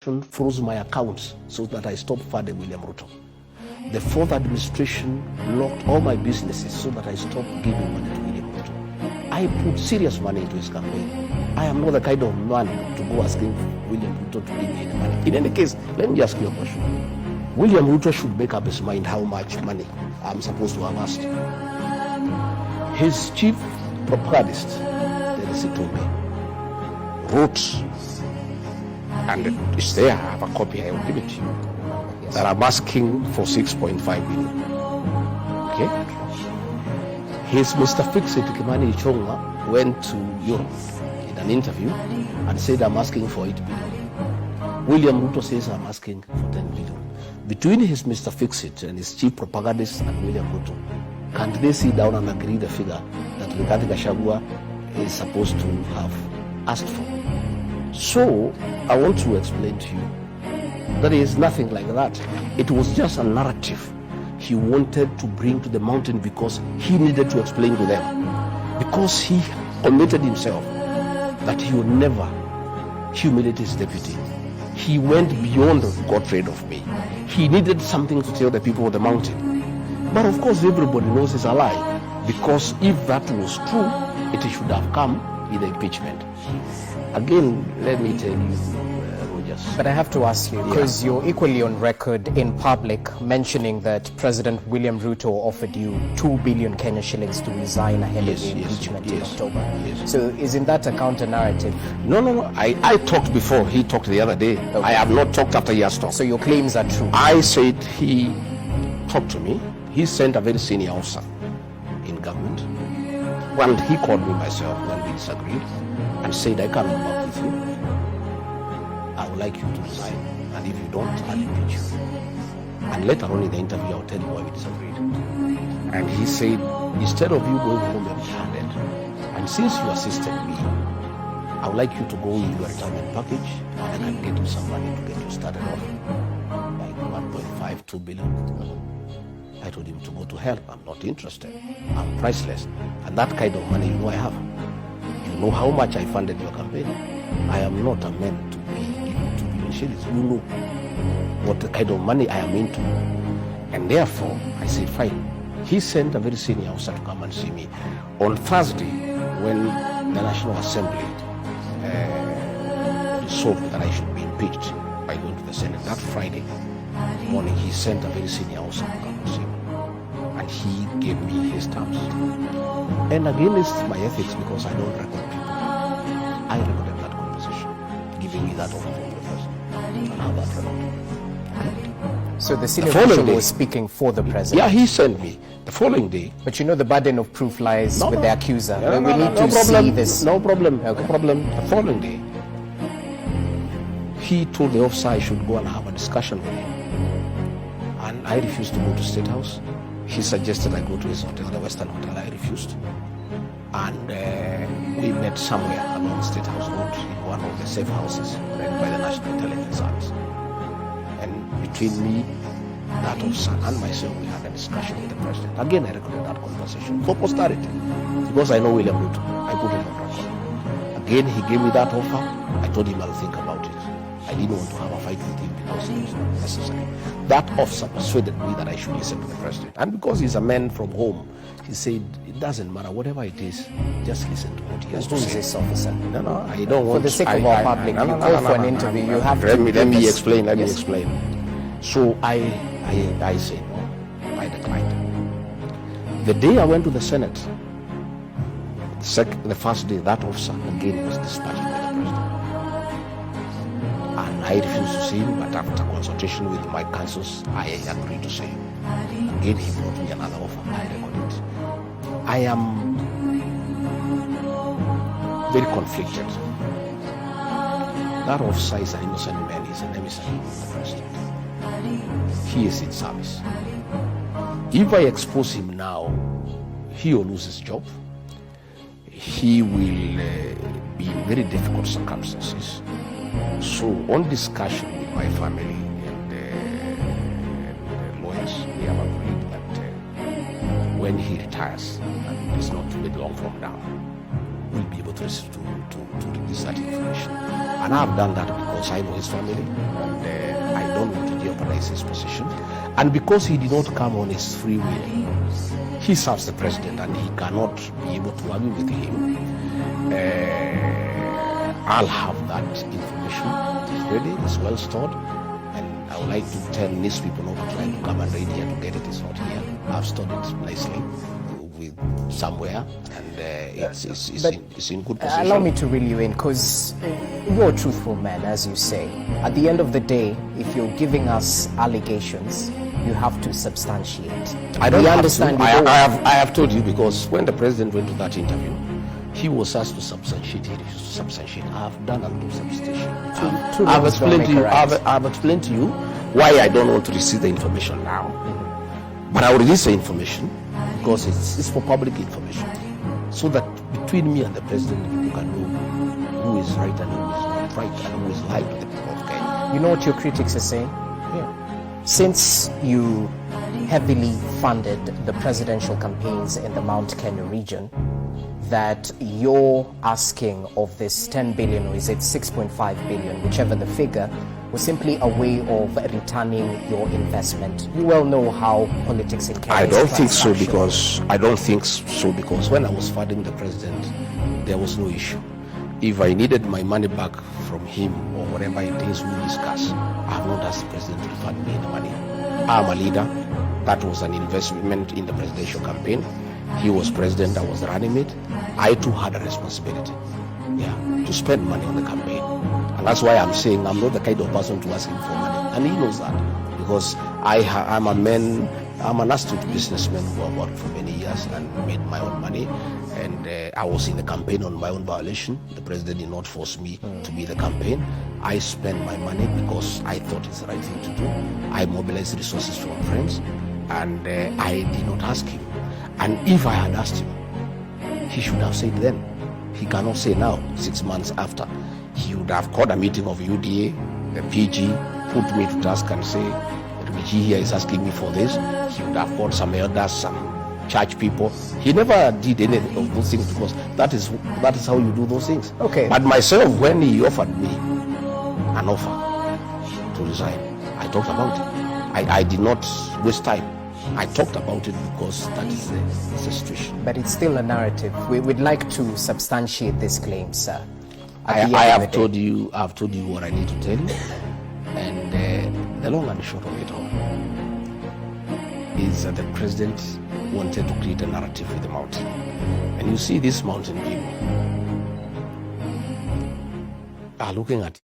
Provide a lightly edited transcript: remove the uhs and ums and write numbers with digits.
froze my accounts so that I stopped funding William Ruto. The fourth administration locked all my businesses so that I stopped giving money to William Ruto. I put serious money into his campaign. I am not the kind of man to go asking William Ruto to give me any money. In any case, let me ask you a question. William Ruto should make up his mind how much money I'm supposed to have asked. His chief propagandist, Dennis Itumbi, wrote, and it's there, I have a copy, I will give it to you, that I'm asking for 6.5 billion. Okay? His Mr. Fix-It, Kimani Ichung'wa, went to Europe in an interview and said, I'm asking for 8 billion. William Ruto says, I'm asking for 10 billion. Between his Mr. Fix-It and his chief propagandist and William Ruto, can't they sit down and agree the figure that rigathe gachagua is supposed to have asked for? So, I want to explain to you that is nothing like that. It was just a narrative he wanted to bring to the mountain because he needed to explain to them. Because he committed himself that he would never humiliate his deputy. He went beyond got rid of me. He needed something to tell the people of the mountain. But of course everybody knows it's a lie, because if that was true, it should have come in the impeachment. Again, let me tell you, Rogers. But I have to ask you, because you're equally on record in public mentioning that President William Ruto offered you 2 billion Kenya shillings to resign ahead of the impeachment in October. Yes. So isn't that a counter-narrative? No. I talked before. He talked the other day. Okay. I have not talked after he has talked. So your claims are true? I said he talked to me. He sent a very senior officer in government. When he called me myself when we disagreed and said, I cannot work with you. I would like you to resign. And if you don't, I'll impeach you. And later on in the interview, I'll tell you why we disagreed. And he said, instead of you going home empty-handed, and since you assisted me, I would like you to go with your retirement package, and I can get you some money to get you started off, like 1.5, 2 billion. I told him to go to hell. I'm not interested. I'm priceless. And that kind of money, you know I have. You know how much I funded your campaign. I am not a man to be given 2 billion shillings. You know what the kind of money I am into. And therefore, I said, fine. He sent a very senior officer to come and see me. On Thursday, when the National Assembly resolved that I should be impeached by going to the Senate, that Friday morning, he sent a very senior officer to come and see me. And he gave me his terms. And again, it's my ethics, because I don't record people. I recorded that conversation, giving me that offer from the first. And have that record. So the senior official was speaking for the president? Yeah, he sent me. The following day. But you know the burden of proof lies with the accuser. We need to see this. No problem. Okay. No problem. The following day, he told the officer I should go and have a discussion with him. And I refused to go to State House. He suggested I go to his hotel, the Western Hotel. I refused. And we met somewhere along State House Road in one of the safe houses run by the National Intelligence Service. And between me, that officer, and myself, we had a discussion with the president. Again, I recorded that conversation for posterity, because I know William Ruto. I put it on record. Again, he gave me that offer. I told him I'll think about it. I didn't want to have a fight with him because it was not necessary. That officer persuaded me that I should listen to the president. And because he's a man from home, he said, it doesn't matter, whatever it is, just listen to what he has to say. Who is this officer? No, I don't want to. For the sake of our public, you call for an interview, you have to... Let me explain. So I said no, I declined. The day I went to the Senate, the first day, that officer again was dispatched by the president. And I refused to see him, but after consultation with my counsels, I agreed to see him. Again, he brought me another offer. I recorded it. I am very conflicted. That officer is an innocent man. He's an emissary of the president. He is in service. If I expose him now, he will lose his job. He will be in very difficult circumstances. So, on discussion with my family and lawyers, we have agreed that when he retires, and it's not too long from now, will be able to release that information. And I've done that because I know his family, and I don't want to jeopardize his position. And because he did not come on his free will, he serves the president and he cannot be able to argue with him. I'll have that information. It's ready, it's well stored, and I would like to tell these people not to try to come and raid here to get it. It's not here. I've stored it nicely with somewhere, and it's in good position. Allow me to reel you in, because you're a truthful man, as you say. At the end of the day, if you're giving us allegations, you have to substantiate. I don't understand. I have told you, because when the president went to that interview, he was asked to substantiate. He refused to substantiate. I have done a lot of substantiation. I've explained to you why I don't want to receive the information now. But I will release the information because it's for public information, so that between me and the president, people can know who is right and who is not right and who is lying to the people of Kenya. You know what your critics are saying? Yeah. Since you heavily funded the presidential campaigns in the Mount Kenya region, that you're asking of this 10 billion, or is it 6.5 billion, whichever the figure, was simply a way of returning your investment. You well know how politics in Kenya I don't think so, because when I was funding the president, there was no issue. If I needed my money back from him or whatever it is we discuss, I have not asked the president to refund me the money. I'm a leader. That was an investment in the presidential campaign. He was president, I was running it. I too had a responsibility, to spend money on the campaign. And that's why I'm saying I'm not the kind of person to ask him for money. And he knows that, because I'm an astute businessman who have worked for many years and made my own money. And I was in the campaign on my own violation. The president did not force me to be the campaign. I spent my money because I thought it's the right thing to do. I mobilized resources from friends, and I did not ask him. And if I had asked him, he should have said then. He cannot say now, 6 months after. He would have called a meeting of UDA, the PG, put me to task and say, Rigi here is asking me for this. He would have called some elders, some church people. He never did any of those things, because that is how you do those things. Okay. But myself, when he offered me an offer to resign, I talked about it. I did not waste time. I talked about it because that is the situation. But it's still a narrative. We'd like to substantiate this claim, sir. I have told you what I need to tell you, and the long and short of it all is that the president wanted to create a narrative with the mountain. And you see, these mountain people are looking at